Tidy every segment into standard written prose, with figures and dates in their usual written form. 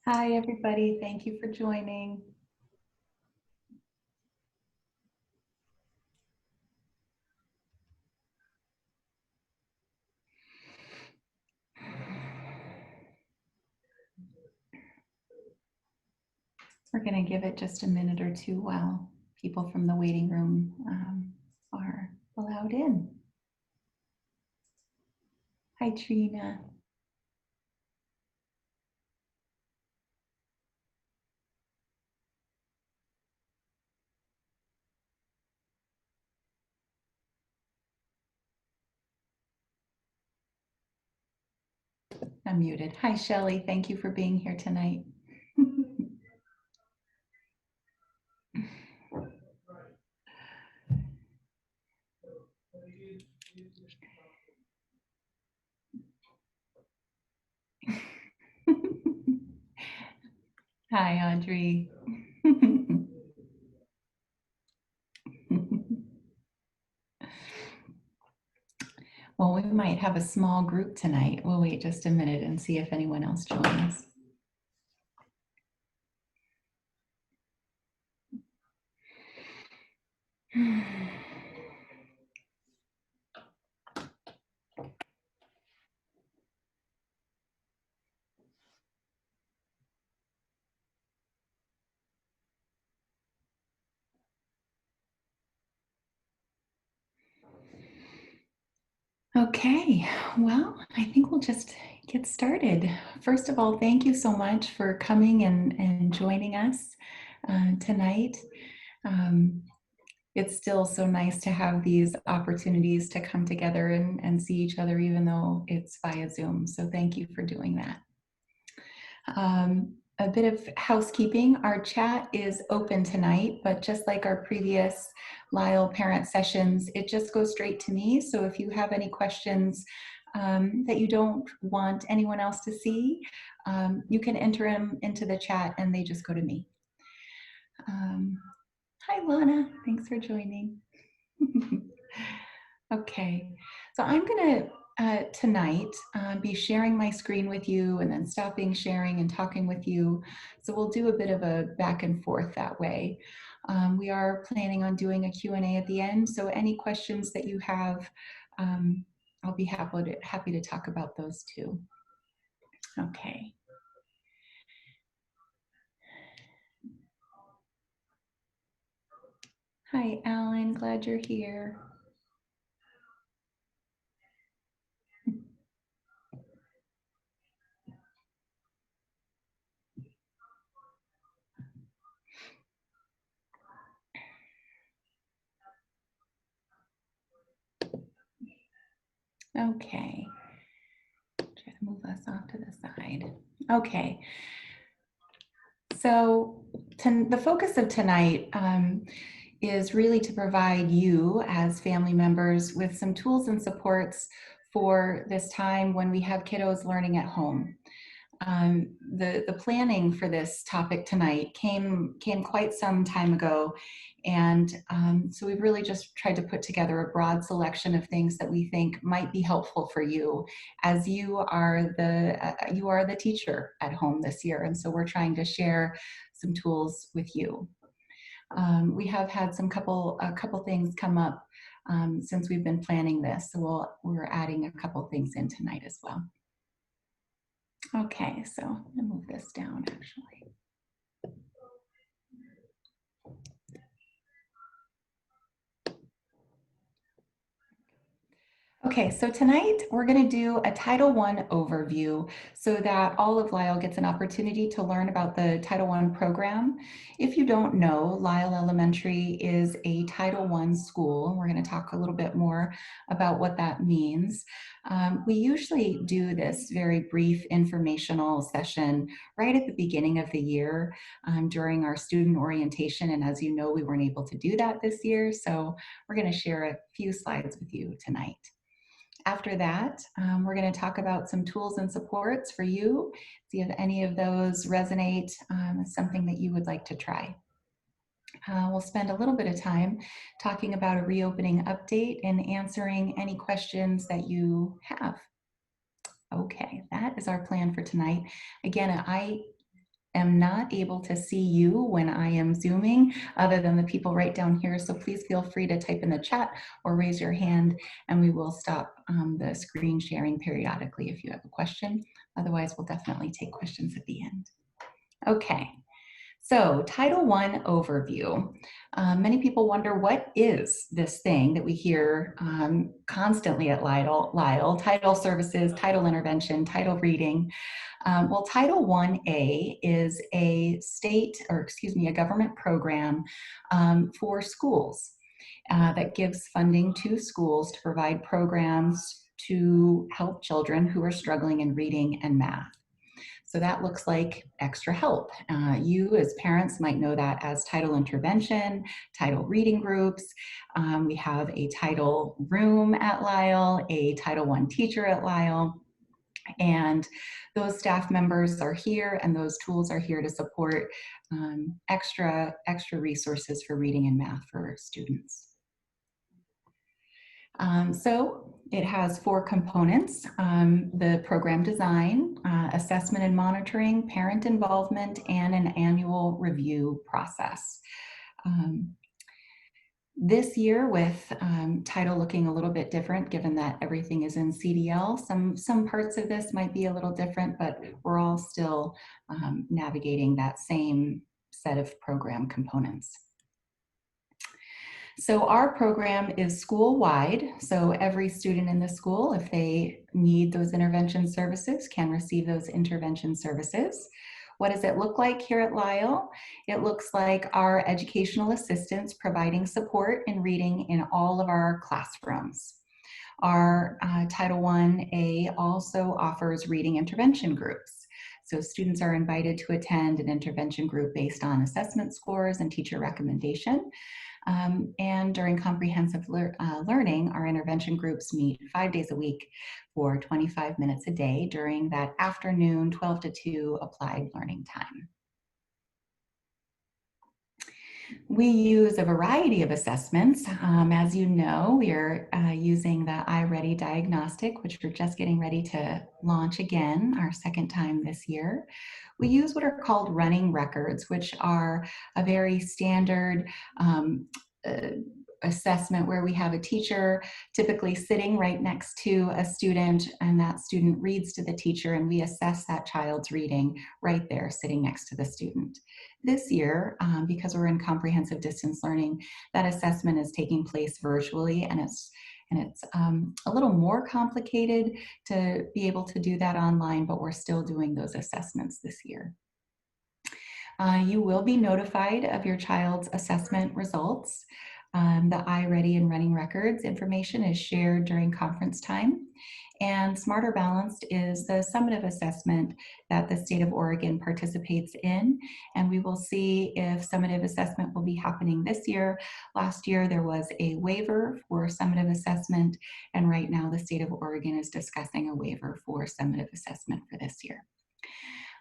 Hi, everybody. Thank you for joining. We're going to give it just a minute or two while people from the waiting room are allowed in. Hi, Trina. I'm muted. Hi, Shelley. Thank you for being here tonight. Hi, Audrey. Well, we might have a small group tonight. We'll wait just a minute and see if anyone else joins. Okay, well, I think we'll just get started. First of all, thank you so much for coming and joining us tonight. It's still so nice to have these opportunities to come together and see each other, even though it's via Zoom. So thank you for doing that. A bit of housekeeping. Our chat is open tonight, but just like our previous Lyle parent sessions, it just goes straight to me. So if you have any questions that you don't want anyone else to see, you can enter them into the chat and they just go to me. Hi, Lana. Thanks for joining. Okay, so I'm going to tonight be sharing my screen with you and then stopping sharing and talking with you. So we'll do a bit of a back and forth that way. We are planning on doing a Q&A at the end. So any questions that you have, I'll be happy to talk about those too. Okay. Hi, Alan. Glad you're here. Okay. Try to move us off to the side. Okay. So the focus of tonight is really to provide you as family members with some tools and supports for this time when we have kiddos learning at home. The planning for this topic tonight came quite some time ago, and so we've really just tried to put together a broad selection of things that we think might be helpful for you, as you are the teacher at home this year, and so we're trying to share some tools with you. We have had a couple things come up since we've been planning this, so we're adding a couple things in tonight as well. Okay, so I'm gonna move this down actually. Okay, so tonight we're going to do a Title I overview so that all of Lyle gets an opportunity to learn about the Title I program. If you don't know, Lyle Elementary is a Title I school. We're going to talk a little bit more about what that means. We usually do this very brief informational session right at the beginning of the year during our student orientation, and as you know, we weren't able to do that this year, so we're going to share a few slides with you tonight. After that, we're going to talk about some tools and supports for you, see if any of those resonate as something that you would like to try. We'll spend a little bit of time talking about a reopening update and answering any questions that you have. Okay, that is our plan for tonight. Again, I am not able to see you when I am Zooming other than the people right down here. So please feel free to type in the chat or raise your hand and we will stop the screen sharing periodically if you have a question. Otherwise, we'll definitely take questions at the end. Okay. So Title I overview. Many people wonder, what is this thing that we hear constantly at Lyle? Title services, title intervention, title reading. Well, Title 1A is a a government program for schools that gives funding to schools to provide programs to help children who are struggling in reading and math. So that looks like extra help. You as parents might know that as title intervention, title reading groups. We have a title room at Lyle, a Title I teacher at Lyle, and those staff members are here and those tools are here to support extra resources for reading and math for students. So it has 4 components: the program design, assessment and monitoring, parent involvement, and an annual review process. This year, with title looking a little bit different, given that everything is in CDL, some parts of this might be a little different, but we're all still navigating that same set of program components. So our program is school-wide, so every student in the school, if they need those intervention services, can receive those intervention services. What does it look like here at Lyle? It looks like our educational assistants providing support in reading in all of our classrooms. Our Title I-A also offers reading intervention groups. So students are invited to attend an intervention group based on assessment scores and teacher recommendation. And during comprehensive learning, our intervention groups meet 5 days a week for 25 minutes a day during that afternoon 12 to 2 applied learning time. We use a variety of assessments. As you know, we are using the iReady diagnostic, which we're just getting ready to launch again, our 2nd time this year. We use what are called running records, which are a very standard assessment where we have a teacher typically sitting right next to a student, and that student reads to the teacher, and we assess that child's reading right there sitting next to the student. This year, because we're in comprehensive distance learning, that assessment is taking place virtually, and it's a little more complicated to be able to do that online, but we're still doing those assessments this year. You will be notified of your child's assessment results. The iReady and running records information is shared during conference time. And Smarter Balanced is the summative assessment that the state of Oregon participates in. And we will see if summative assessment will be happening this year. Last year, there was a waiver for summative assessment. And right now, the state of Oregon is discussing a waiver for summative assessment for this year.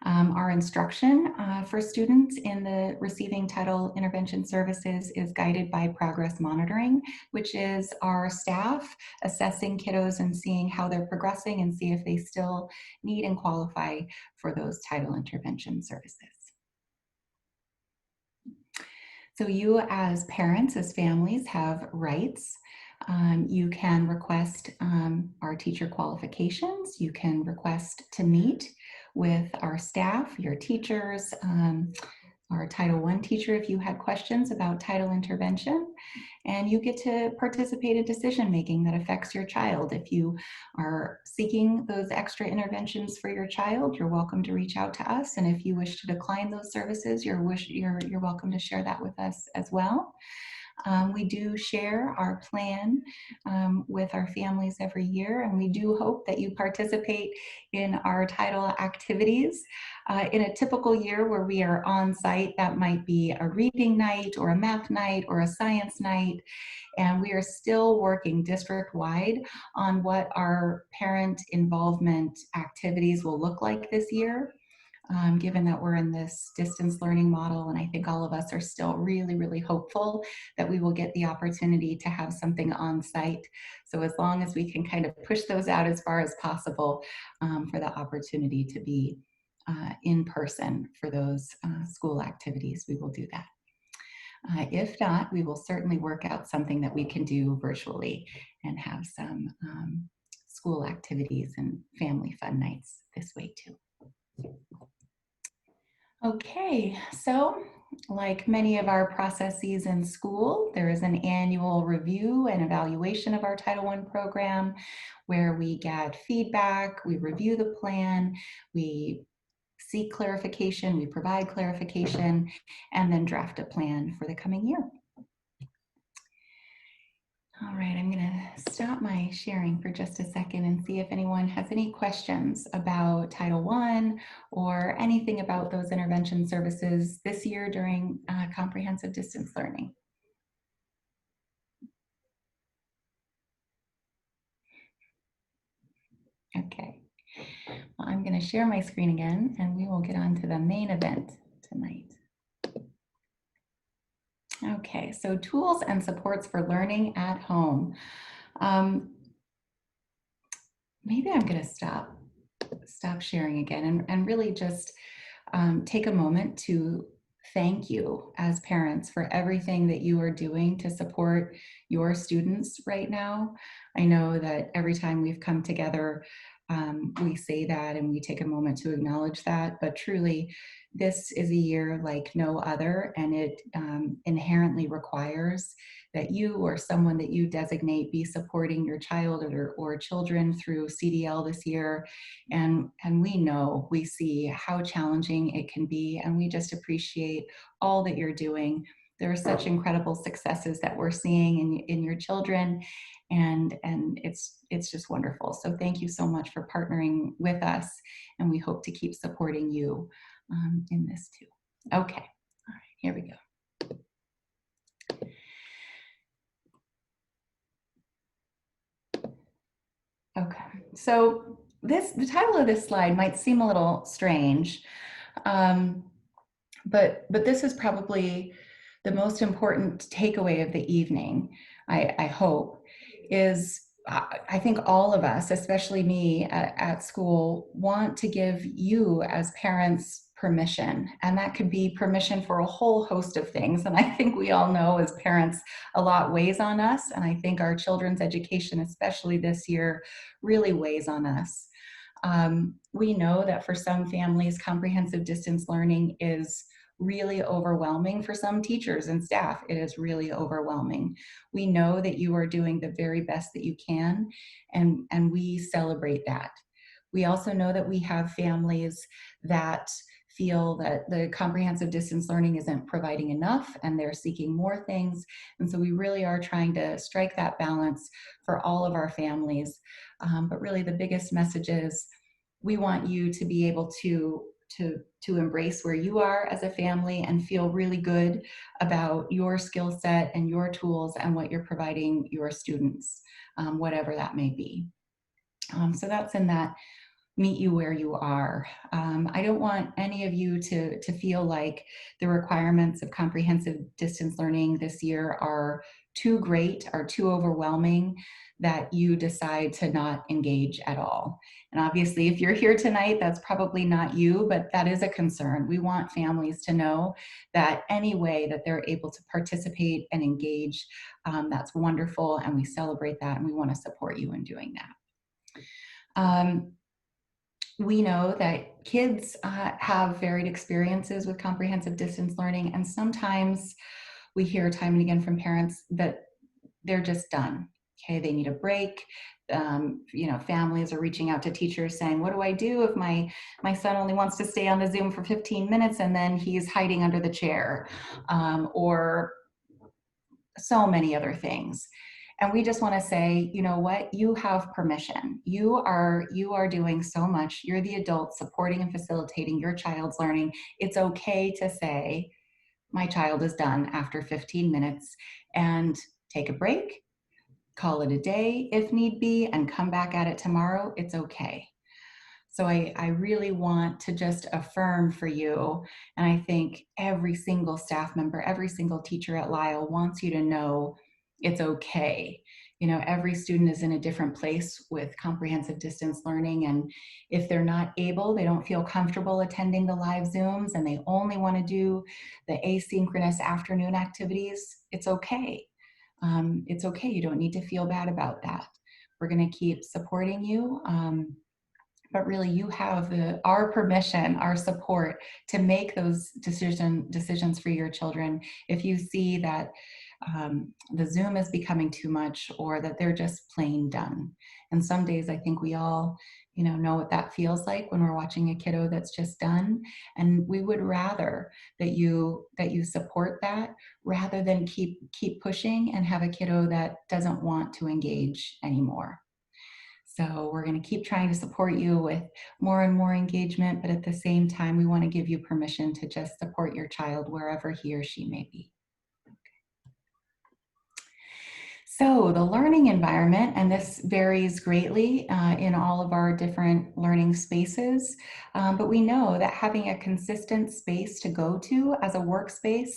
Our instruction for students in the receiving title intervention services is guided by progress monitoring, which is our staff assessing kiddos and seeing how they're progressing and see if they still need and qualify for those title intervention services. So you as parents, as families, have rights. You can request our teacher qualifications. You can request to meet with our staff, your teachers, our Title I teacher if you had questions about title intervention, and you get to participate in decision making that affects your child. If you are seeking those extra interventions for your child, you're welcome to reach out to us, and if you wish to decline those services, you're welcome to share that with us as well. We do share our plan with our families every year, and we do hope that you participate in our title activities. In a typical year where we are on site, that might be a reading night or a math night or a science night, and we are still working district-wide on what our parent involvement activities will look like this year. Given that we're in this distance learning model. And I think all of us are still really, really hopeful that we will get the opportunity to have something on site. So as long as we can kind of push those out as far as possible for the opportunity to be in person for those school activities, we will do that. If not, we will certainly work out something that we can do virtually and have some school activities and family fun nights this way too. Okay, so like many of our processes in school, there is an annual review and evaluation of our Title I program where we get feedback, we review the plan, we seek clarification, we provide clarification, and then draft a plan for the coming year. All right, I'm going to stop my sharing for just a second and see if anyone has any questions about Title I or anything about those intervention services this year during comprehensive distance learning. Okay, well, I'm going to share my screen again and we will get on to the main event tonight. Okay, so tools and supports for learning at home. Maybe I'm going to stop sharing again and really just take a moment to thank you as parents for everything that you are doing to support your students right now. I know that every time we've come together, we say that and we take a moment to acknowledge that, but truly this is a year like no other, and it inherently requires that you or someone that you designate be supporting your child or children through CDL this year. And we know, we see how challenging it can be, and we just appreciate all that you're doing. There are such incredible successes that we're seeing in your children, and it's just wonderful. So thank you so much for partnering with us, and we hope to keep supporting you in this too. Okay, all right, here we go. Okay, so the title of this slide might seem a little strange, but this is probably the most important takeaway of the evening, I hope, is I think all of us, especially me at school, want to give you as parents permission, and that could be permission for a whole host of things. And I think we all know as parents, a lot weighs on us, and I think our children's education, especially this year, really weighs on us. We know that for some families, comprehensive distance learning is really overwhelming. For some teachers and staff, it is really overwhelming. We know that you are doing the very best that you can, and we celebrate that. We also know that we have families that feel that the comprehensive distance learning isn't providing enough and they're seeking more things. And so we really are trying to strike that balance for all of our families. But really the biggest message is we want you to be able to embrace where you are as a family and feel really good about your skill set and your tools and what you're providing your students, whatever that may be. So that's in that meet you where you are. I don't want any of you to feel like the requirements of comprehensive distance learning this year are too great, are too overwhelming, that you decide to not engage at all. And obviously, if you're here tonight, that's probably not you, but that is a concern. We want families to know that any way that they're able to participate and engage, that's wonderful, and we celebrate that, and we want to support you in doing that. We know that kids have varied experiences with comprehensive distance learning, and sometimes we hear time and again from parents that they're just done. Okay, they need a break. Families are reaching out to teachers saying, what do I do if my son only wants to stay on the Zoom for 15 minutes and then he's hiding under the chair? Or so many other things. And we just want to say, you know what, you have permission. You are doing so much. You're the adult supporting and facilitating your child's learning. It's okay to say, my child is done after 15 minutes, and take a break, call it a day if need be, and come back at it tomorrow. It's okay. So I really want to just affirm for you, and I think every single staff member, every single teacher at Lyle wants you to know it's okay. You know, every student is in a different place with comprehensive distance learning, and if they're not able, they don't feel comfortable attending the live Zooms, and they only want to do the asynchronous afternoon activities, it's okay. It's okay. You don't need to feel bad about that. We're going to keep supporting you. But really, you have our permission, our support to make those decisions for your children. If you see that the Zoom is becoming too much, or that they're just plain done. And some days I think we all, know what that feels like when we're watching a kiddo that's just done. And we would rather that you support that, rather than keep pushing and have a kiddo that doesn't want to engage anymore. So we're going to keep trying to support you with more and more engagement, but at the same time, we want to give you permission to just support your child wherever he or she may be. So the learning environment, and this varies greatly in all of our different learning spaces, but we know that having a consistent space to go to as a workspace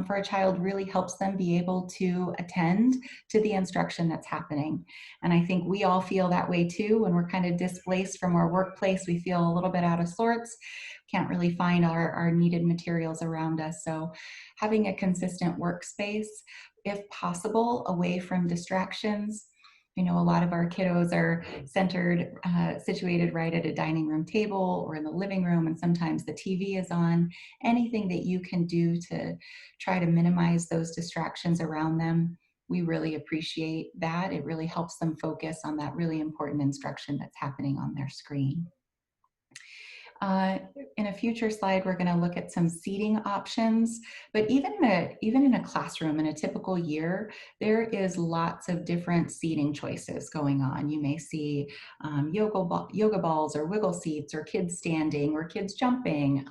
for a child really helps them be able to attend to the instruction that's happening. And I think we all feel that way too. When we're kind of displaced from our workplace, we feel a little bit out of sorts, can't really find our needed materials around us. So having a consistent workspace, if possible, away from distractions. I know a lot of our kiddos are situated right at a dining room table or in the living room, and sometimes the TV is on. Anything that you can do to try to minimize those distractions around them, we really appreciate that. It really helps them focus on that really important instruction that's happening on their screen. In a future slide, we're going to look at some seating options, but even in a classroom in a typical year, there is lots of different seating choices going on. You may see yoga balls or wiggle seats or kids standing or kids jumping.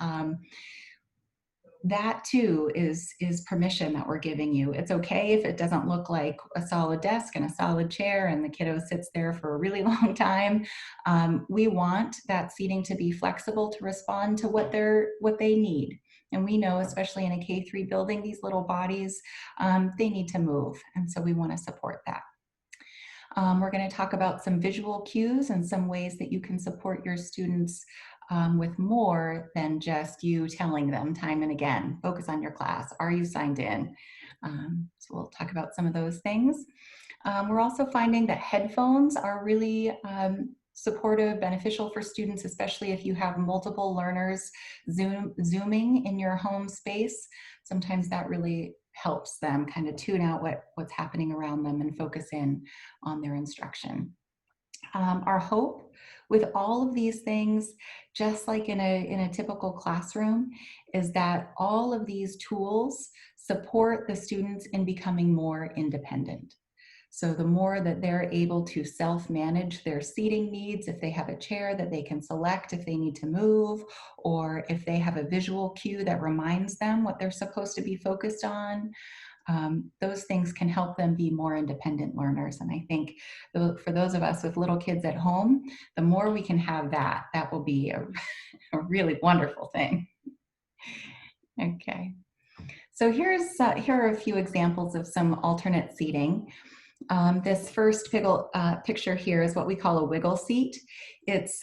That too is permission that we're giving you. It's okay if it doesn't look like a solid desk and a solid chair and the kiddo sits there for a really long time. We want that seating to be flexible to respond to what they need. And we know, especially in a K-3 building, these little bodies, they need to move. And so we want to support that. We're going to talk about some visual cues and some ways that you can support your students with more than just you telling them time and again, focus on your class. Are you signed in? So we'll talk about some of those things. We're also finding that headphones are really supportive, beneficial for students, especially if you have multiple learners zooming in your home space. Sometimes that really helps them kind of tune out what's happening around them and focus in on their instruction. Our hope with all of these things, just like in a typical classroom, is that all of these tools support the students in becoming more independent. So the more that they're able to self-manage their seating needs, if they have a chair that they can select if they need to move, or if they have a visual cue that reminds them what they're supposed to be focused on, those things can help them be more independent learners. And I think for those of us with little kids at home, the more we can have that will be a really wonderful thing. Okay. So here are a few examples of some alternate seating. This first picture here is what we call a wiggle seat. It's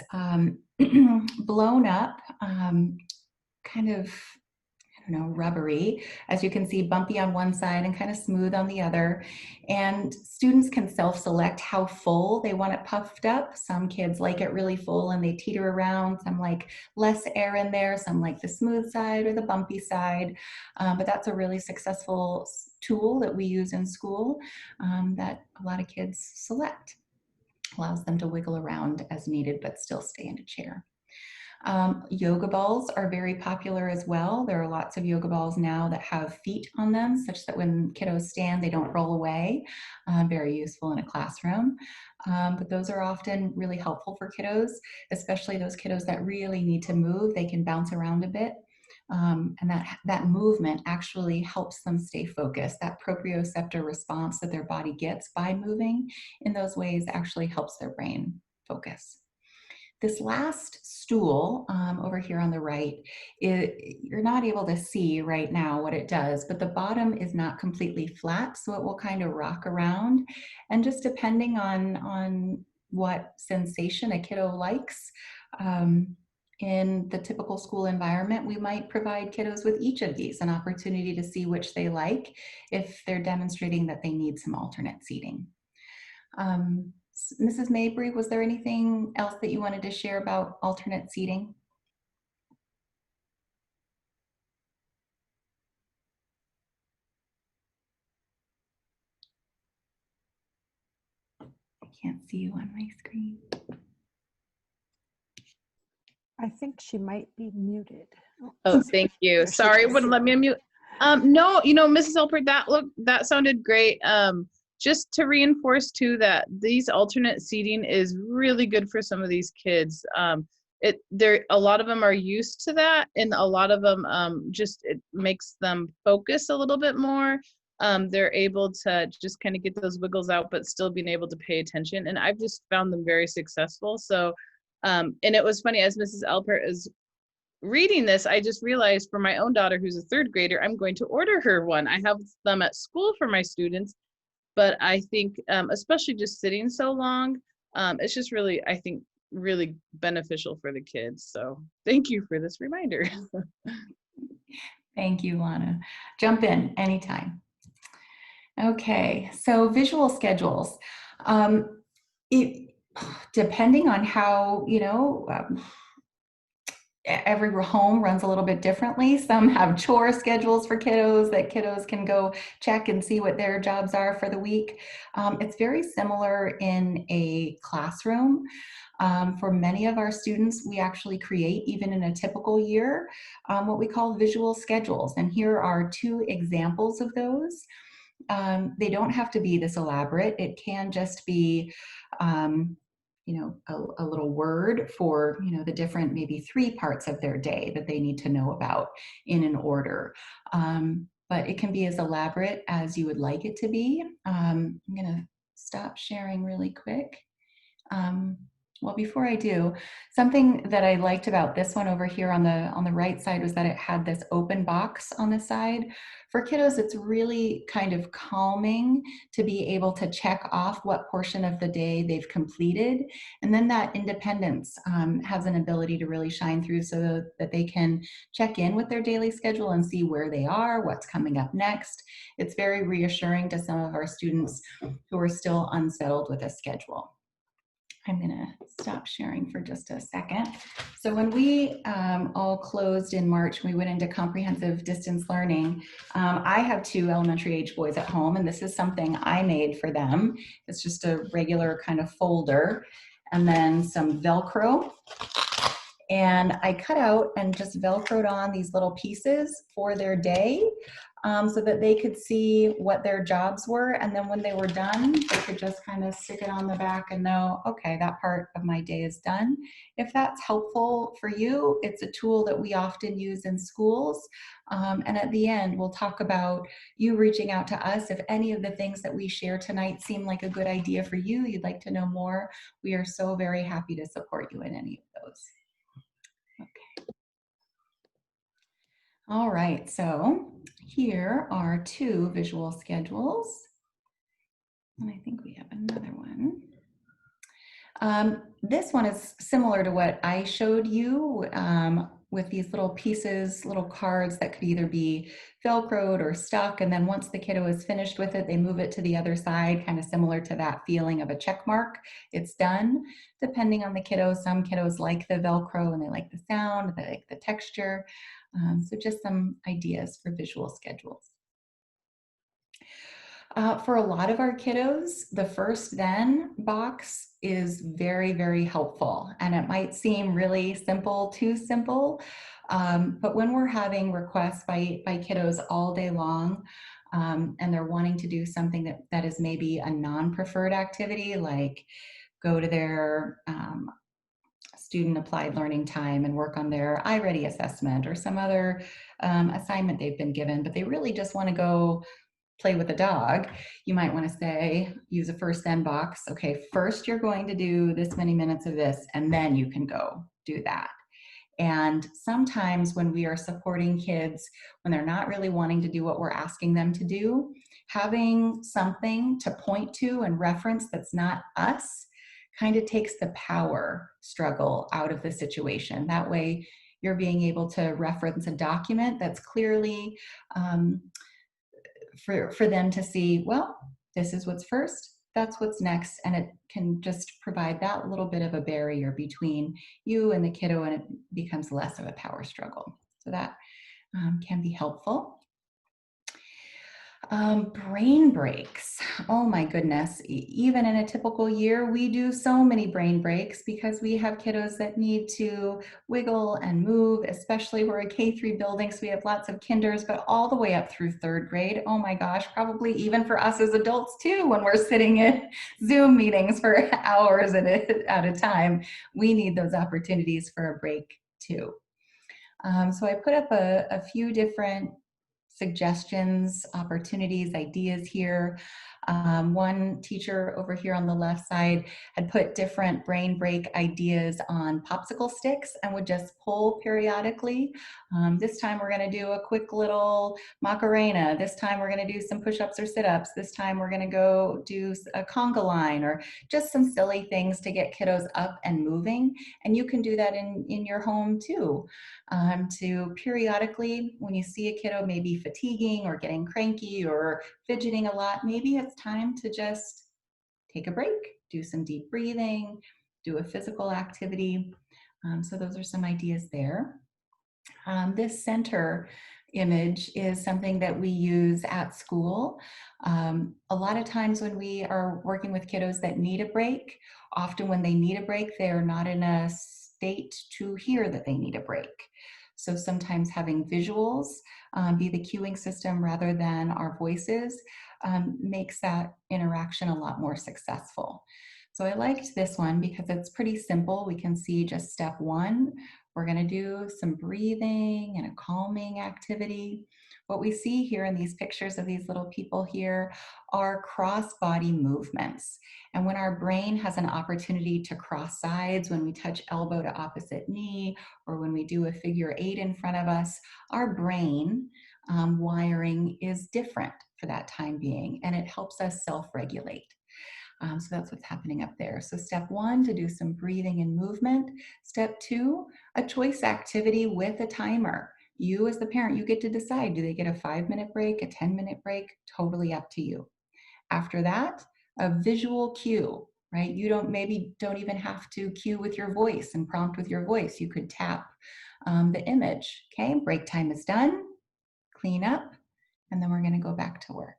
blown up, kind of, rubbery. As you can see, bumpy on one side and kind of smooth on the other. And students can self-select how full they want it puffed up. Some kids like it really full and they teeter around. Some like less air in there. Some like the smooth side or the bumpy side. But that's a really successful tool that we use in school that a lot of kids select. Allows them to wiggle around as needed, but still stay in a chair. Yoga balls are very popular as well. There are lots of yoga balls now that have feet on them, such that when kiddos stand, they don't roll away. Very useful in a classroom. But those are often really helpful for kiddos, especially those kiddos that really need to move. They can bounce around a bit. And that movement actually helps them stay focused. That proprioceptor response that their body gets by moving in those ways actually helps their brain focus. This last stool over here on the right, you're not able to see right now what it does, but the bottom is not completely flat, so it will kind of rock around. And just depending on what sensation a kiddo likes, in the typical school environment, we might provide kiddos with each of these an opportunity to see which they like if they're demonstrating that they need some alternate seating. Mrs. Mabry, was there anything else that you wanted to share about alternate seating? I can't see you on my screen. I think she might be muted. Oh, thank you. Sorry, it wouldn't let me unmute. No, Mrs. Alpert, that sounded great. Just to reinforce too that these alternate seating is really good for some of these kids. A lot of them are used to that, and a lot of them it makes them focus a little bit more. They're able to just kind of get those wiggles out, but still being able to pay attention. And I've just found them very successful. So, and it was funny, as Mrs. Alpert is reading this, I just realized for my own daughter, who's a third grader, I'm going to order her one. I have them at school for my students, but I think, especially just sitting so long, it's just really, I think, really beneficial for the kids. So thank you for this reminder. Thank you, Lana. Jump in anytime. Okay, so visual schedules. Depending on how, every home runs a little bit differently. Some have chore schedules for kiddos that kiddos can go check and see what their jobs are for the week. It's very similar in a classroom. For many of our students, we actually create, even in a typical year, what we call visual schedules. And here are two examples of those. They don't have to be this elaborate. It can just be a little word for, the different maybe 3 parts of their day that they need to know about in an order. But it can be as elaborate as you would like it to be. I'm gonna stop sharing really quick. Well, before I do, something that I liked about this one over here on the right side was that it had this open box on the side. For kiddos, it's really kind of calming to be able to check off what portion of the day they've completed. And then that independence has an ability to really shine through so that they can check in with their daily schedule and see where they are, what's coming up next. It's very reassuring to some of our students who are still unsettled with a schedule. I'm gonna stop sharing for just a second. So when we all closed in March, we went into comprehensive distance learning. I have 2 elementary age boys at home, and this is something I made for them. It's just a regular kind of folder, and then some Velcro. And I cut out and just Velcroed on these little pieces for their day so that they could see what their jobs were. And then when they were done, they could just kind of stick it on the back and know, okay, that part of my day is done. If that's helpful for you, it's a tool that we often use in schools. And at the end, we'll talk about you reaching out to us. If any of the things that we share tonight seem like a good idea for you, you'd like to know more, we are so very happy to support you in any of those. Okay. All right, so here are 2 visual schedules. And I think we have another one. This one is similar to what I showed you with these little pieces, little cards that could either be Velcroed or stuck. And then once the kiddo is finished with it, they move it to the other side, kind of similar to that feeling of a check mark. It's done. Depending on the kiddo, some kiddos like the Velcro and they like the sound, they like the texture. So just some ideas for visual schedules. For a lot of our kiddos, the first then box is very, very helpful. And it might seem really simple, too simple. But when we're having requests by kiddos all day long, and they're wanting to do something that is maybe a non-preferred activity, like go to their student applied learning time and work on their iReady assessment or some other assignment they've been given, but they really just want to go play with a dog, you might want to say, use a first then box. Okay, first you're going to do this many minutes of this, and then you can go do that. And sometimes when we are supporting kids, when they're not really wanting to do what we're asking them to do, having something to point to and reference that's not us kind of takes the power struggle out of the situation. That way, you're being able to reference a document that's clearly for them to see, well, this is what's first, that's what's next, and it can just provide that little bit of a barrier between you and the kiddo, and it becomes less of a power struggle. So that can be helpful. Brain breaks. Oh my goodness. Even in a typical year, we do so many brain breaks because we have kiddos that need to wiggle and move, especially we're a K-3 building, so we have lots of kinders, but all the way up through third grade. Oh my gosh, probably even for us as adults too, when we're sitting in Zoom meetings for hours at a time, we need those opportunities for a break too. So I put up a few different suggestions, opportunities, ideas here. One teacher over here on the left side had put different brain break ideas on popsicle sticks and would just pull periodically. This time we're going to do a quick little Macarena. This time we're going to do some push-ups or sit-ups. This time we're going to go do a conga line, or just some silly things to get kiddos up and moving. And you can do that in your home too. To periodically, when you see a kiddo maybe fatiguing or getting cranky or fidgeting a lot, maybe it's time to just take a break, do some deep breathing, do a physical activity. So those are some ideas there. This center image is something that we use at school. A lot of times when we are working with kiddos that need a break, often when they need a break, they're not in a state to hear that they need a break. So sometimes having visuals be the cueing system rather than our voices makes that interaction a lot more successful. So I liked this one because it's pretty simple. We can see just step one. We're going to do some breathing and a calming activity. What we see here in these pictures of these little people here are cross-body movements. And when our brain has an opportunity to cross sides, when we touch elbow to opposite knee, or when we do a figure 8 in front of us, our brain wiring is different for that time being, and it helps us self-regulate. So that's what's happening up there. So step one, to do some breathing and movement. Step two, a choice activity with a timer. You as the parent, you get to decide, do they get a 5-minute break, a 10-minute break? Totally up to you. After that, a visual cue, right? You maybe don't even have to cue with your voice and prompt with your voice. You could tap the image. Okay, break time is done, clean up, and then we're gonna go back to work.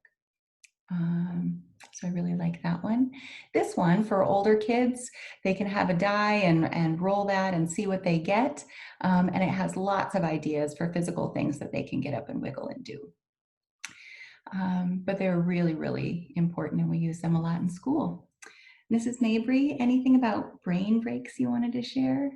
So I really like that one. This one for older kids, they can have a die and roll that and see what they get. And it has lots of ideas for physical things that they can get up and wiggle and do. But they're really, really important, and we use them a lot in school. Mrs. Mabry, anything about brain breaks you wanted to share?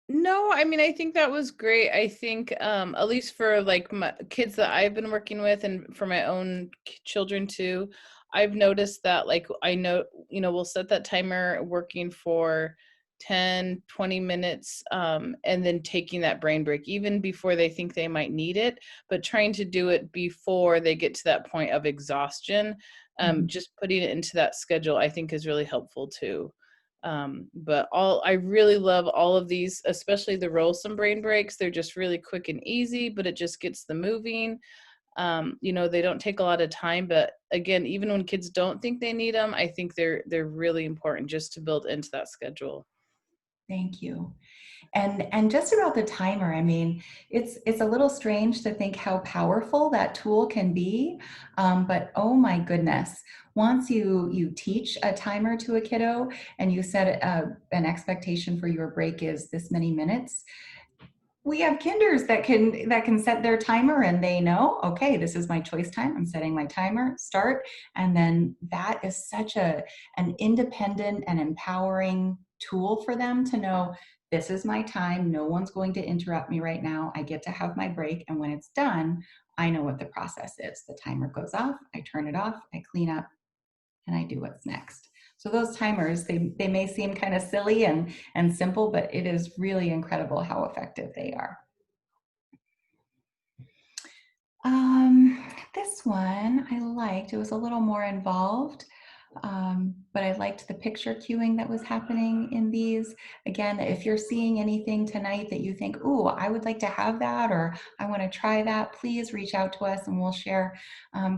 No, I mean, I think that was great. I think, at least for like my kids that I've been working with, and for my own children too, I've noticed that, like, I know, we'll set that timer working for 10, 20 minutes, and then taking that brain break, even before they think they might need it, but trying to do it before they get to that point of exhaustion. Just putting it into that schedule, I think, is really helpful too. But I really love all of these, especially the roll-some brain breaks. They're just really quick and easy, but it just gets them moving. They don't take a lot of time, but again, even when kids don't think they need them, I think they're really important just to build into that schedule. Thank you. And just about the timer, I mean, it's a little strange to think how powerful that tool can be, but oh my goodness, once you teach a timer to a kiddo and you set an expectation for your break is this many minutes, we have kinders that can set their timer and they know, okay, this is my choice time. I'm setting my timer, start. And then that is such an independent and empowering tool for them to know this is my time. No one's going to interrupt me right now. I get to have my break. And when it's done, I know what the process is. The timer goes off, I turn it off, I clean up, and I do what's next. So those timers, they may seem kind of silly and simple, but it is really incredible how effective they are. This one I liked. It was a little more involved, but I liked the picture cueing that was happening in these. Again, if you're seeing anything tonight that you think, ooh, I would like to have that, or I want to try that, please reach out to us and we'll share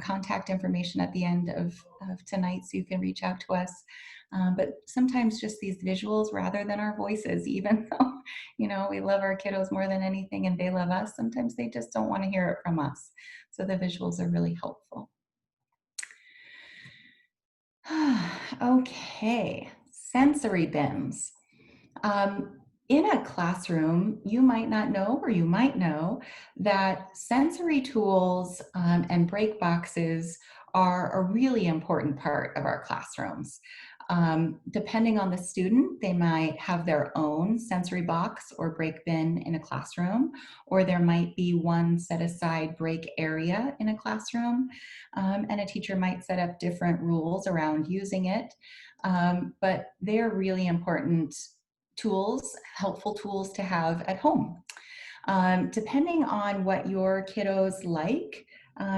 contact information at the end of tonight so you can reach out to us. But sometimes just these visuals rather than our voices, even though, you know, we love our kiddos more than anything and they love us, sometimes they just don't want to hear it from us. So the visuals are really helpful. Okay, sensory bins. In a classroom, you might not know, or you might know, that sensory tools and break boxes are a really important part of our classrooms. Depending on the student, they might have their own sensory box or break bin in a classroom, or there might be one set aside break area in a classroom, and a teacher might set up different rules around using it. But they're really important tools, helpful tools to have at home. Depending on what your kiddos like,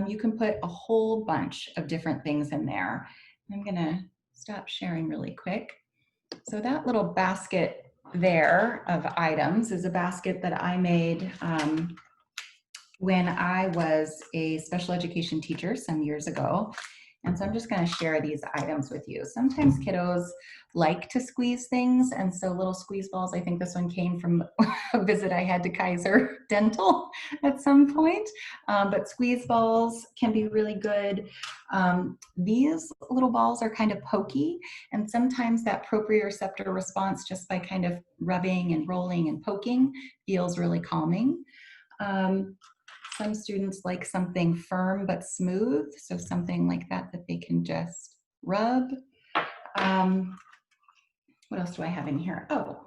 you can put a whole bunch of different things in there. I'm gonna stop sharing really quick. So that little basket there of items is a basket that I made when I was a special education teacher some years ago. And so I'm just going to share these items with you. Sometimes kiddos like to squeeze things, and so little squeeze balls. I think this one came from a visit I had to Kaiser Dental at some point. But squeeze balls can be really good. These little balls are kind of pokey, and sometimes that proprioceptor response just by kind of rubbing and rolling and poking feels really calming. Some students like something firm but smooth, so something like that that they can just rub. What else do I have in here? Oh,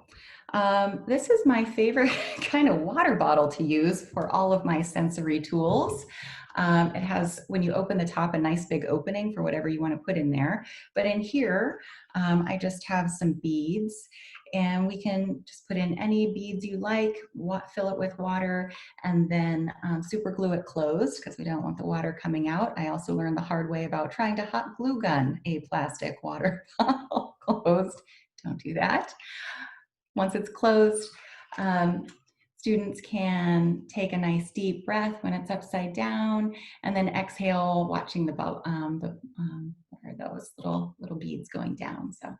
this is my favorite kind of water bottle to use for all of my sensory tools. It has, when you open the top, a nice big opening for whatever you want to put in there. But in here, I just have some beads, and we can just put in any beads you like, fill it with water, and then super glue it closed because we don't want the water coming out. I also learned the hard way about trying to hot glue gun a plastic water bottle closed. Don't do that. Once it's closed, students can take a nice deep breath when it's upside down, and then exhale, watching what are those little beads going down. So,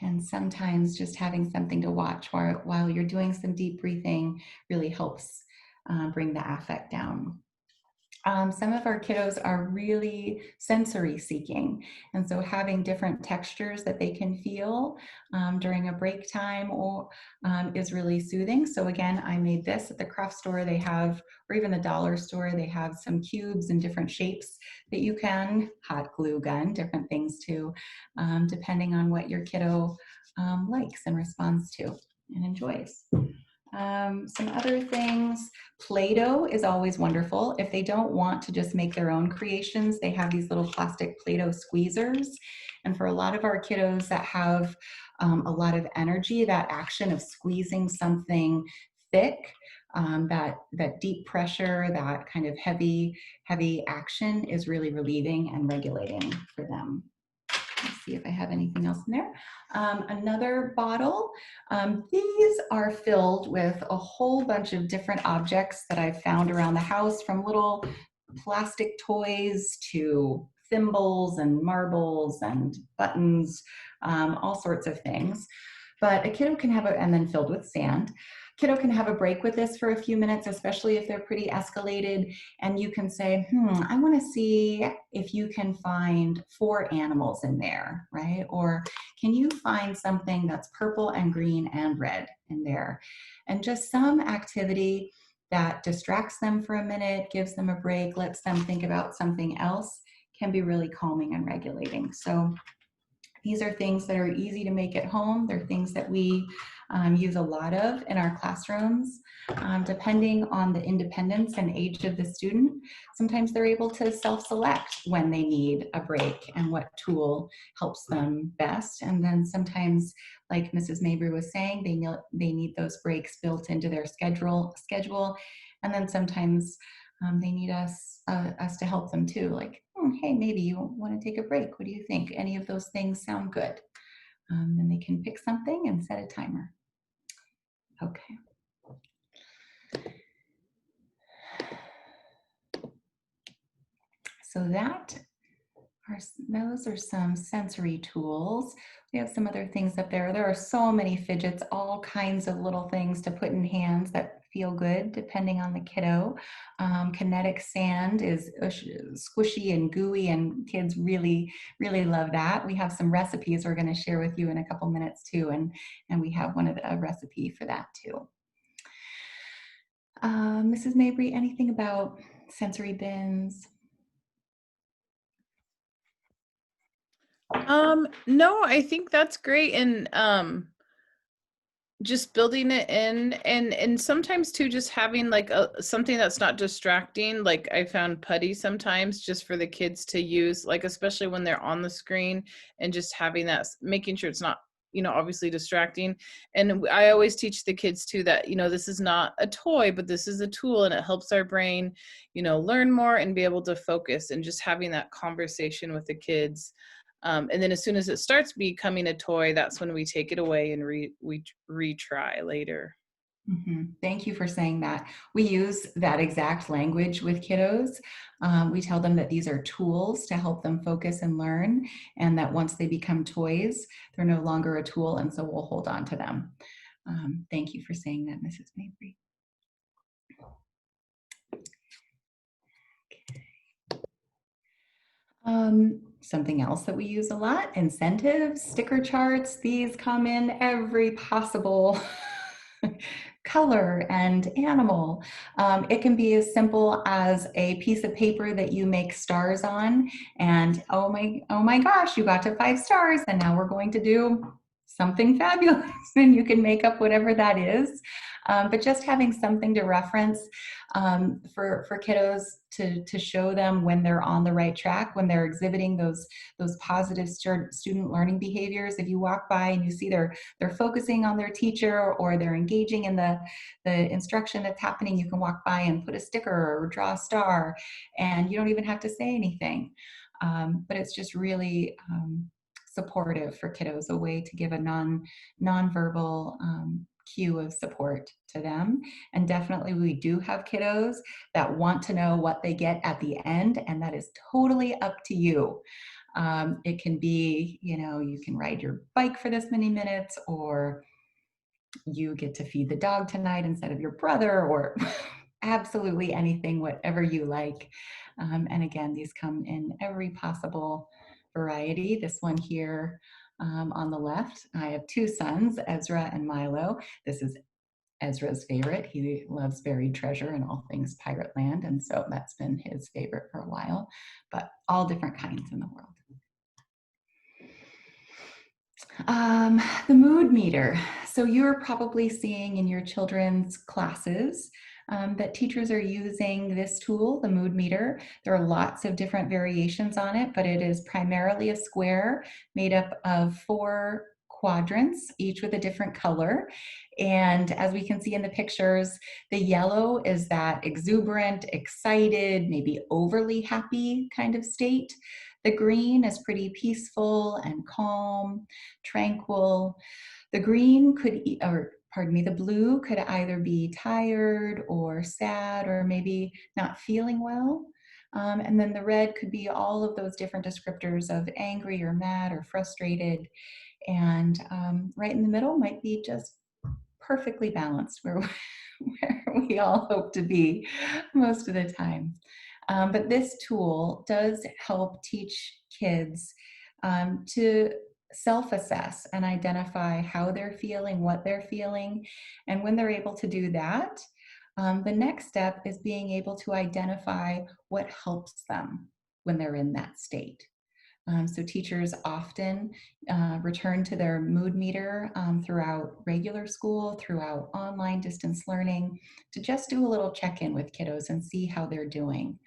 and sometimes just having something to watch while you're doing some deep breathing really helps bring the affect down. Some of our kiddos are really sensory seeking, and so having different textures that they can feel during a break time is really soothing. So again, I made this at the craft store. They have, or even the dollar store, they have some cubes in different shapes that you can hot glue gun, different things too, depending on what your kiddo likes and responds to and enjoys. Some other things, Play-Doh is always wonderful. If they don't want to just make their own creations, they have these little plastic Play-Doh squeezers. And for a lot of our kiddos that have a lot of energy, that action of squeezing something thick, that deep pressure, that kind of heavy action is really relieving and regulating for them. Let's see if I have anything else in there. Another bottle. These are filled with a whole bunch of different objects that I've found around the house, from little plastic toys to thimbles and marbles and buttons, all sorts of things. But a kiddo can have and then filled with sand. Kiddo can have a break with this for a few minutes, especially if they're pretty escalated, and you can say, I want to see if you can find 4 animals in there, right? Or can you find something that's purple and green and red in there? And just some activity that distracts them for a minute, gives them a break, lets them think about something else, can be really calming and regulating. So these are things that are easy to make at home. They're things that we use a lot of in our classrooms. Depending on the independence and age of the student, sometimes they're able to self-select when they need a break and what tool helps them best. And then sometimes, like Mrs. Mabry was saying, they need those breaks built into their schedule. And then sometimes they need us to help them too. Like, hey, maybe you want to take a break. What do you think? Any of those things sound good? Then they can pick something and set a timer. Okay. So those are some sensory tools. We have some other things up there. There are so many fidgets, all kinds of little things to put in hands that feel good depending on the kiddo. Kinetic sand is squishy and gooey, and kids really, really love that. We have some recipes we're going to share with you in a couple minutes too, and we have a recipe for that too. Mrs. Mabry, anything about sensory bins? No, I think that's great. And just building it in, and sometimes too, just having like something that's not distracting. Like I found putty sometimes just for the kids to use, like especially when they're on the screen, and just having that, making sure it's not, obviously distracting. And I always teach the kids too that, this is not a toy, but this is a tool, and it helps our brain, learn more and be able to focus, and just having that conversation with the kids. And then as soon as it starts becoming a toy, that's when we take it away and we retry later. Thank you for saying that. We use that exact language with kiddos. We tell them that these are tools to help them focus and learn, and that once they become toys, they're no longer a tool, and so we'll hold on to them. Thank you for saying that, Mrs. Mabry. Something else that we use a lot, incentives, sticker charts. These come in every possible color and animal. It can be as simple as a piece of paper that you make stars on, and oh my gosh, you got to 5 stars, and now we're going to do something fabulous, and you can make up whatever that is. But just having something to reference for kiddos to show them when they're on the right track, when they're exhibiting those positive student learning behaviors. If you walk by and you see they're focusing on their teacher, or they're engaging in the instruction that's happening, you can walk by and put a sticker or draw a star, and you don't even have to say anything. But it's just really supportive for kiddos, a way to give a nonverbal cue of support to them. And definitely we do have kiddos that want to know what they get at the end, and that is totally up to you. It can be, you can ride your bike for this many minutes, or you get to feed the dog tonight instead of your brother, or absolutely anything, whatever you like. And again, these come in every possible variety. This one here on the left, I have 2 sons, Ezra and Milo. This is Ezra's favorite. He loves buried treasure and all things Pirate Land, and so that's been his favorite for a while, but all different kinds in the world. The mood meter. So you're probably seeing in your children's classes that teachers are using this tool, the mood meter. There are lots of different variations on it, but it is primarily a square made up of 4 quadrants, each with a different color. And as we can see in the pictures, the yellow is that exuberant, excited, maybe overly happy kind of state. The green is pretty peaceful and calm, tranquil. The green the blue could either be tired or sad, or maybe not feeling well. And then the red could be all of those different descriptors of angry or mad or frustrated. And right in the middle might be just perfectly balanced, where, where we all hope to be most of the time. But this tool does help teach kids to self-assess and identify how they're feeling, what they're feeling. And when they're able to do that, the next step is being able to identify what helps them when they're in that state. So teachers often return to their mood meter throughout regular school, throughout online distance learning, to just do a little check-in with kiddos and see how they're doing.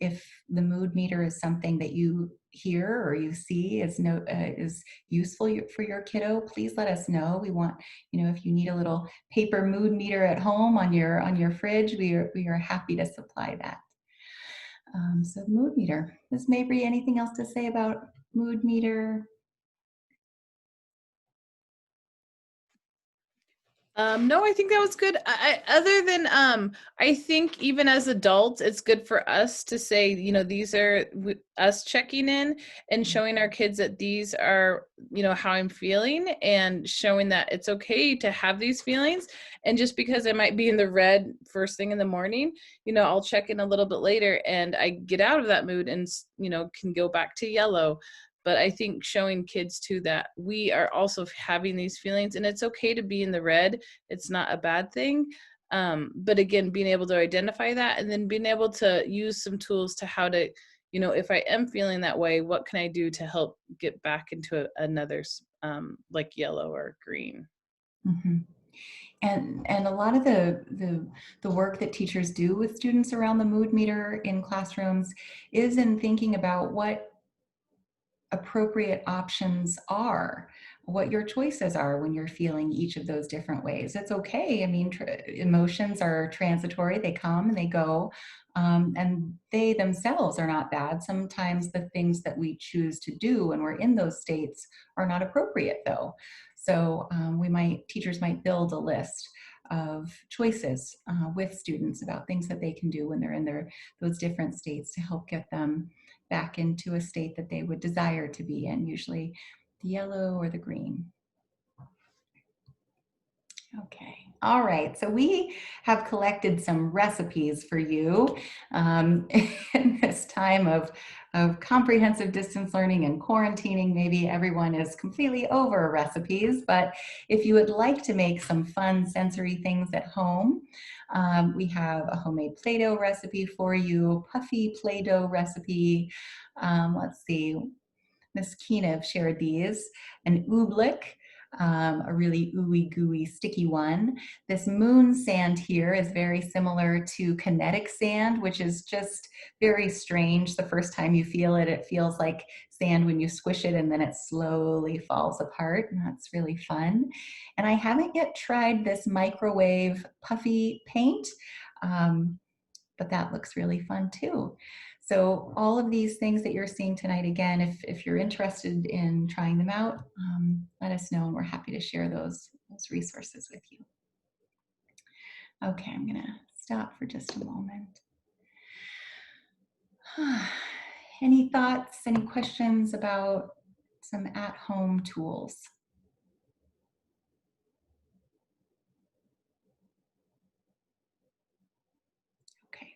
If the mood meter is something that you hear or you see is useful for your kiddo, please let us know. We want, if you need a little paper mood meter at home on your fridge, we are happy to supply that. So the mood meter. Ms. Mabry, anything else to say about mood meter? No, I think that was good. Other than, I think even as adults, it's good for us to say, these are us checking in and showing our kids that these are, how I'm feeling, and showing that it's okay to have these feelings. And just because I might be in the red first thing in the morning, I'll check in a little bit later and I get out of that mood and, can go back to yellow. But I think showing kids too that we are also having these feelings, and it's okay to be in the red. It's not a bad thing. But again, being able to identify that, and then being able to use some tools to how to, if I am feeling that way, what can I do to help get back into another, like yellow or green. Mm-hmm. And a lot of the work that teachers do with students around the mood meter in classrooms is in thinking about what appropriate options are, what your choices are when you're feeling each of those different ways. It's okay. I mean, emotions are transitory. They come and they go, and they themselves are not bad. Sometimes the things that we choose to do when we're in those states are not appropriate, though. So teachers might build a list of choices with students about things that they can do when they're in those different states to help get them back into a state that they would desire to be in, usually the yellow or the green. Okay, all right, so we have collected some recipes for you in this time of comprehensive distance learning and quarantining. Maybe everyone is completely over recipes, but if you would like to make some fun sensory things at home, we have a homemade Play-Doh recipe for you, puffy Play-Doh recipe. Let's see, Miss Keenav shared these, an oobleck, a really ooey gooey sticky one. This moon sand here is very similar to kinetic sand, which is just very strange. The first time you feel it, it feels like sand when you squish it, and then it slowly falls apart, and that's really fun. And I haven't yet tried this microwave puffy paint, but that looks really fun too. So all of these things that you're seeing tonight, again, if you're interested in trying them out, let us know, and we're happy to share those resources with you. Okay, I'm gonna stop for just a moment. Any thoughts, any questions about some at-home tools? Okay.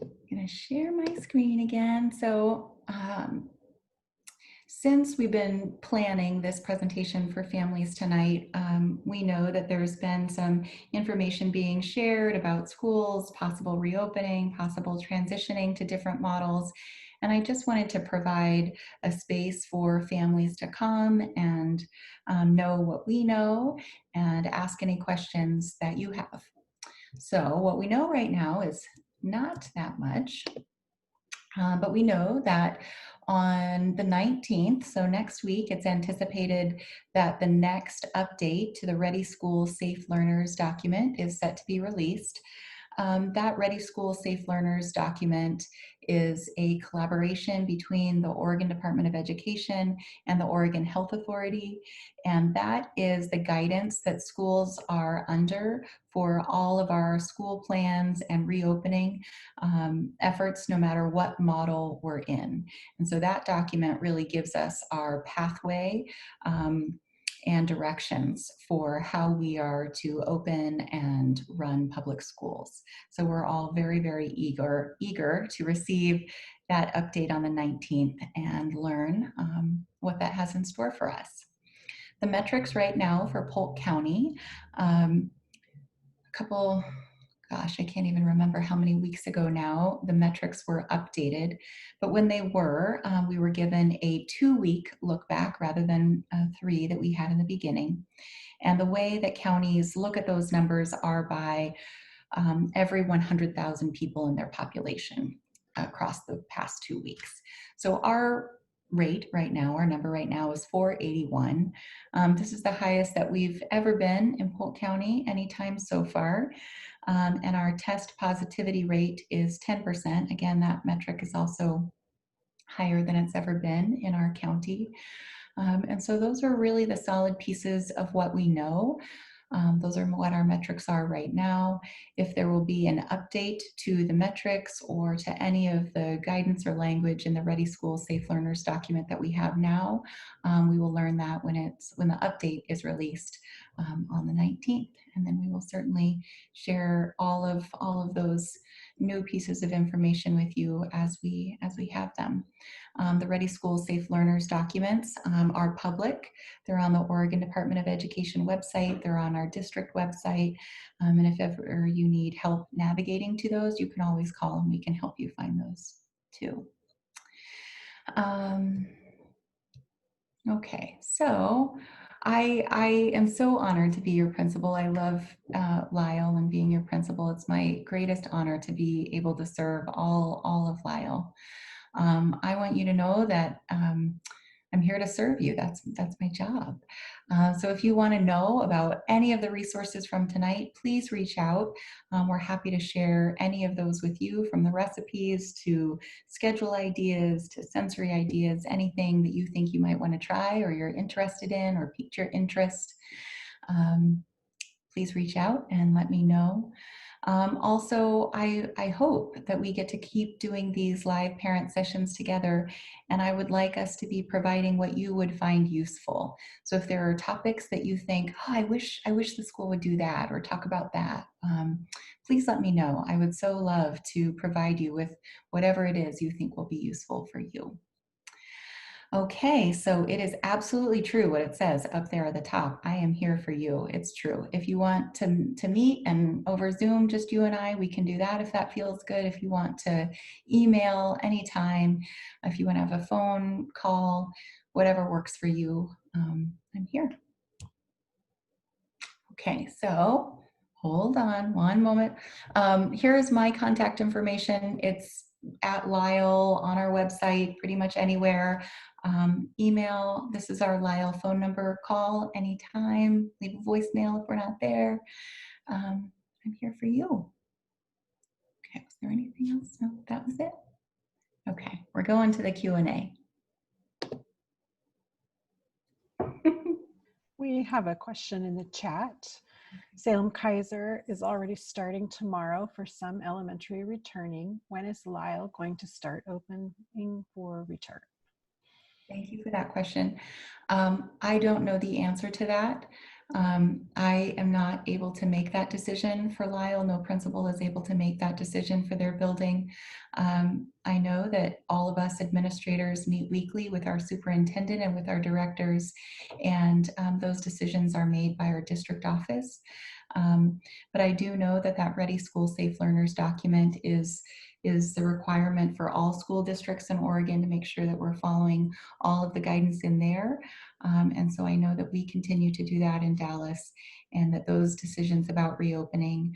I'm gonna share my screen again. So since we've been planning this presentation for families tonight, we know that there's been some information being shared about schools, possible reopening, possible transitioning to different models. And I just wanted to provide a space for families to come and know what we know and ask any questions that you have. So what we know right now is not that much. But we know that on the 19th, so next week, it's anticipated that the next update to the Ready School Safe Learners document is set to be released. That Ready School Safe Learners document is a collaboration between the Oregon Department of Education and the Oregon Health Authority. And that is the guidance that schools are under for all of our school plans and reopening efforts, no matter what model we're in. And so that document really gives us our pathway and directions for how we are to open and run public schools. So we're all very, very eager to receive that update on the 19th and learn what that has in store for us. The metrics right now for Polk County, gosh, I can't even remember how many weeks ago now the metrics were updated. But when they were, we were given a 2-week look back rather than 3 that we had in the beginning. And the way that counties look at those numbers are by every 100,000 people in their population across the past 2 weeks. So our rate right now, our number right now is 481. This is the highest that we've ever been in Polk County anytime so far. And our test positivity rate is 10%. Again, that metric is also higher than it's ever been in our county. And so those are really the solid pieces of what we know. Those are what our metrics are right now. If there will be an update to the metrics or to any of the guidance or language in the Ready School Safe Learners document that we have now, we will learn that when the update is released on the 19th. And then we will certainly share all of those new pieces of information with you as we have them. The Ready School Safe Learners documents are public. They're on the Oregon Department of Education website. They're on our district website. And if ever you need help navigating to those, you can always call and we can help you find those too. Okay, so I am so honored to be your principal. I love Lyle and being your principal. It's my greatest honor to be able to serve all of Lyle. I want you to know that I'm here to serve you. That's my job. So if you want to know about any of the resources from tonight, please reach out. We're happy to share any of those with you, from the recipes to schedule ideas to sensory ideas, anything that you think you might want to try or you're interested in or piqued your interest. Please reach out and let me know. Also, I hope that we get to keep doing these live parent sessions together, and I would like us to be providing what you would find useful. So if there are topics that you think, oh, I wish the school would do that or talk about that, please let me know. I would so love to provide you with whatever it is you think will be useful for you. Okay, so it is absolutely true what it says up there at the top. I am here for you. It's true. If you want to meet and over Zoom, just you and I, we can do that if that feels good. If you want to email anytime, if you want to have a phone call, whatever works for you, I'm here. Okay, so hold on one moment. Here is my contact information. It's at Lyle on our website, pretty much anywhere. Email, this is our Lyle phone number. Call anytime, leave a voicemail if we're not there. I'm here for you. Okay, was there anything else? No, that was it. Okay, we're going to the Q&A. We have a question in the chat. Salem Kaiser is already starting tomorrow for some elementary returning. When is Lyle going to start opening for return? Thank you for that question. I don't know the answer to that. I am not able to make that decision for Lyle. No principal is able to make that decision for their building. I know that all of us administrators meet weekly with our superintendent and with our directors, and those decisions are made by our district office. But I do know that that Ready School Safe Learners document is the requirement for all school districts in Oregon to make sure that we're following all of the guidance in there. And so I know that we continue to do that in Dallas, and that those decisions about reopening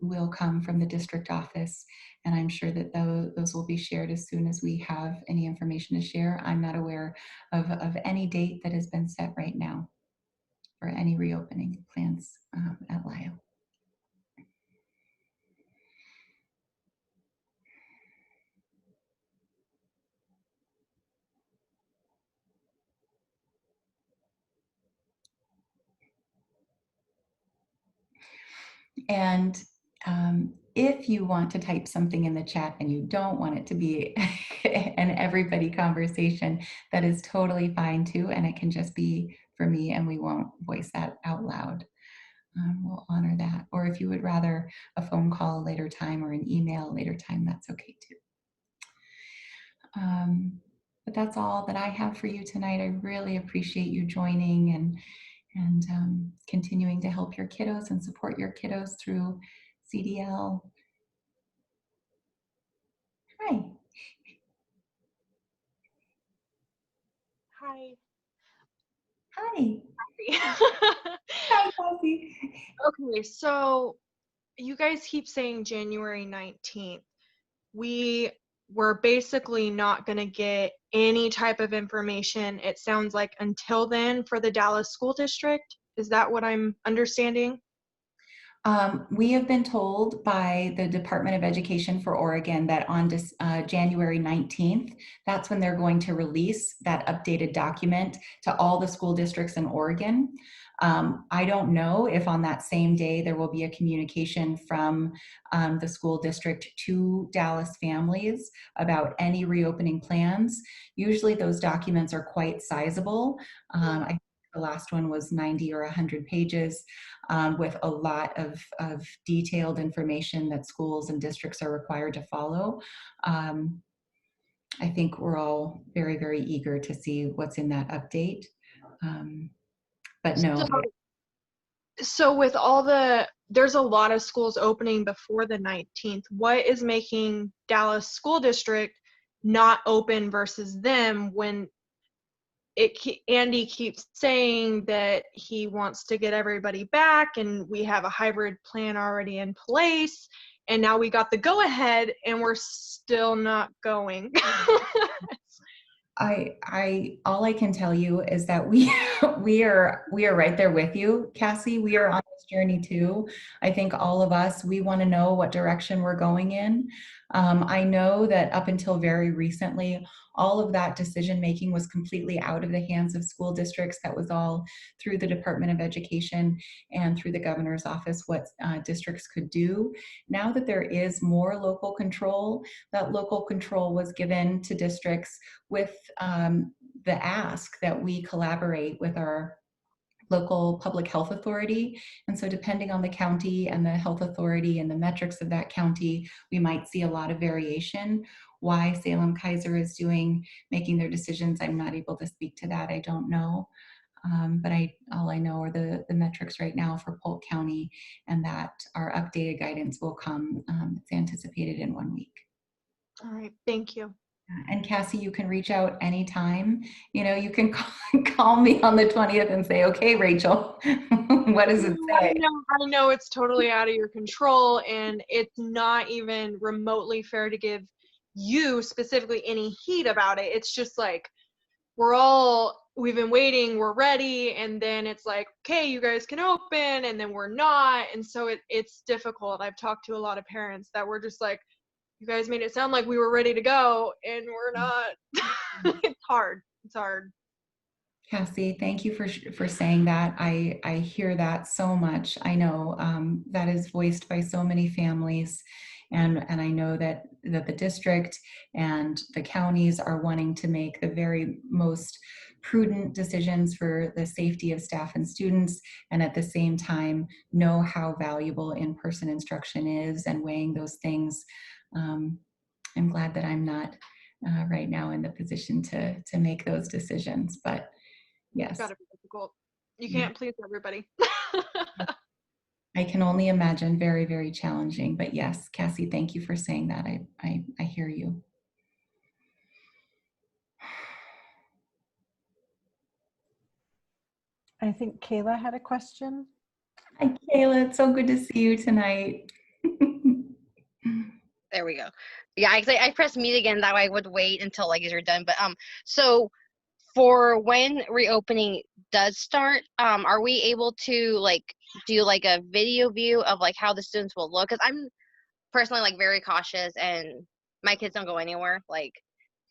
will come from the district office. And I'm sure that those will be shared as soon as we have any information to share. I'm not aware of any date that has been set right now for any reopening plans at Lyle. And if you want to type something in the chat and you don't want it to be an everybody conversation, that is totally fine too. And it can just be for me and we won't voice that out loud. We'll honor that. Or if you would rather a phone call later time or an email later time, that's okay too. But that's all that I have for you tonight. I really appreciate you joining and continuing to help your kiddos and support your kiddos through CDL. Hi. Hi. Hi. Hi, Kelsey. Okay, so you guys keep saying January 19th. We were basically not going to get any type of information, it sounds like, until then for the Dallas School District. Is that what I'm understanding? We have been told by the Department of Education for Oregon that on January 19th, that's when they're going to release that updated document to all the school districts in Oregon. I don't know if on that same day there will be a communication from the school district to Dallas families about any reopening plans. Usually those documents are quite sizable. I think the last one was 90 or 100 pages. With a lot of detailed information that schools and districts are required to follow. I think we're all very, very eager to see what's in that update. But no. So with all there's a lot of schools opening before the 19th. What is making Dallas School District not open versus them when Andy keeps saying that he wants to get everybody back and we have a hybrid plan already in place, and now we got the go ahead and we're still not going? All I can tell you is that we are right there with you, Cassie. We are on this journey too. I think all of us, we want to know what direction we're going in. I know that up until very recently, all of that decision making was completely out of the hands of school districts. That was all through the Department of Education and through the governor's office, what districts could do. Now that there is more local control, that local control was given to districts with the ask that we collaborate with our local public health authority. And so depending on the county and the health authority and the metrics of that county, we might see a lot of variation. Why Salem Kaiser is making their decisions, I'm not able to speak to that. I don't know. But all I know are the metrics right now for Polk County, and that our updated guidance will come. It's anticipated in 1 week. All right, thank you. And Cassie, you can reach out anytime. You can call me on the 20th and say, okay, Rachel, what does it say? I know it's totally out of your control, and it's not even remotely fair to give you specifically any heat about it. It's just like, we've been waiting, we're ready, and then it's like, okay, you guys can open, and then we're not. And so it's difficult. I've talked to a lot of parents that were just like, you guys made it sound like we were ready to go and we're not. It's hard. Cassie, thank you for saying that. I hear that so much. I know that is voiced by so many families, and I know that the district and the counties are wanting to make the very most prudent decisions for the safety of staff and students, and at the same time know how valuable in-person instruction is, and weighing those things. I'm glad that I'm not right now in the position to make those decisions, but yes. It's gotta be difficult. You can't please everybody. I can only imagine. Very, very challenging. But yes, Cassie, thank you for saying that. I hear you. I think Kayla had a question. Hi, Kayla. It's so good to see you tonight. There we go. Yeah, I pressed mute again. That way I would wait until like you're done. But so for when reopening does start, are we able to like do like a video view of like how the students will look? Because I'm personally like very cautious, and my kids don't go anywhere. Like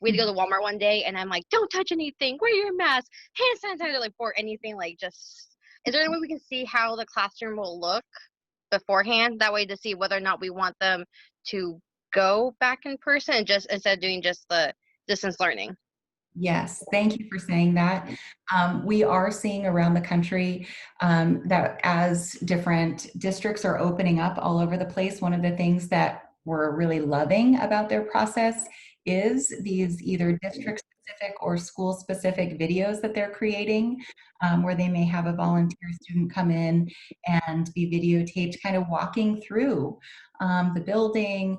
we had to go to Walmart one day, and I'm like, don't touch anything. Wear your mask. Hand sanitizer, like for anything. Like just, is there any way we can see how the classroom will look beforehand, that way to see whether or not we want them to go back in person and just instead of doing just the distance learning. Yes, thank you for saying that. We are seeing around the country that as different districts are opening up all over the place, one of the things that we're really loving about their process is these either district specific or school specific videos that they're creating, where they may have a volunteer student come in and be videotaped kind of walking through the building,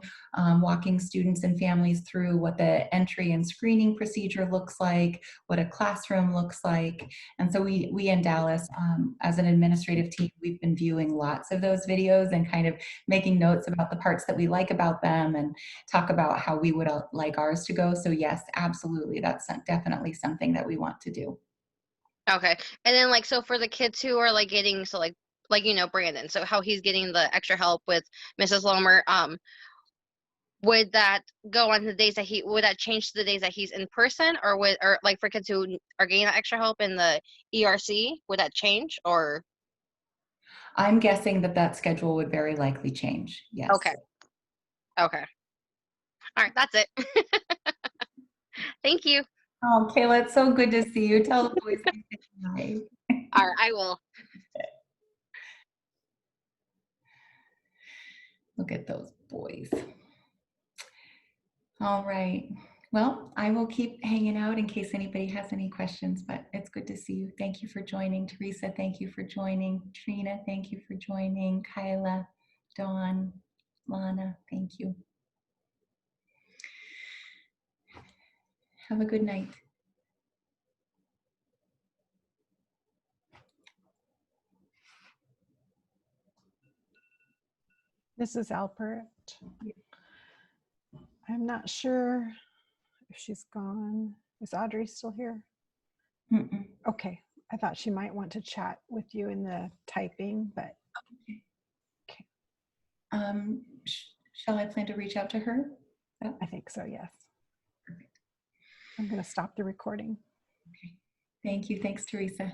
walking students and families through what the entry and screening procedure looks like, what a classroom looks like. And so we in Dallas, as an administrative team, we've been viewing lots of those videos and kind of making notes about the parts that we like about them and talk about how we would like ours to go. So yes, absolutely. That's definitely something that we want to do. Okay. And then like, so for the kids who are like getting, so like, you know, Brandon, so how he's getting the extra help with Mrs. Lomer, would that go on the days that would that change to the days that he's in person, or or like for kids who are getting that extra help in the ERC, would that change or? I'm guessing that schedule would very likely change. Yes. Okay. Okay. All right. That's it. Thank you. Oh, Kayla, it's so good to see you. Tell the boys hi. All right. I will. Look at those boys. All right. Well, I will keep hanging out in case anybody has any questions, but it's good to see you. Thank you for joining. Teresa, thank you for joining. Trina, thank you for joining. Kyla, Dawn, Lana, thank you. Have a good night. This is Alpert. I'm not sure if she's gone. Is Audrey still here? Mm-mm. Okay. I thought she might want to chat with you in the typing, but okay. Shall I plan to reach out to her? Oh. I think so, yes. Perfect. I'm going to stop the recording. Okay. Thank you. Thanks, Teresa.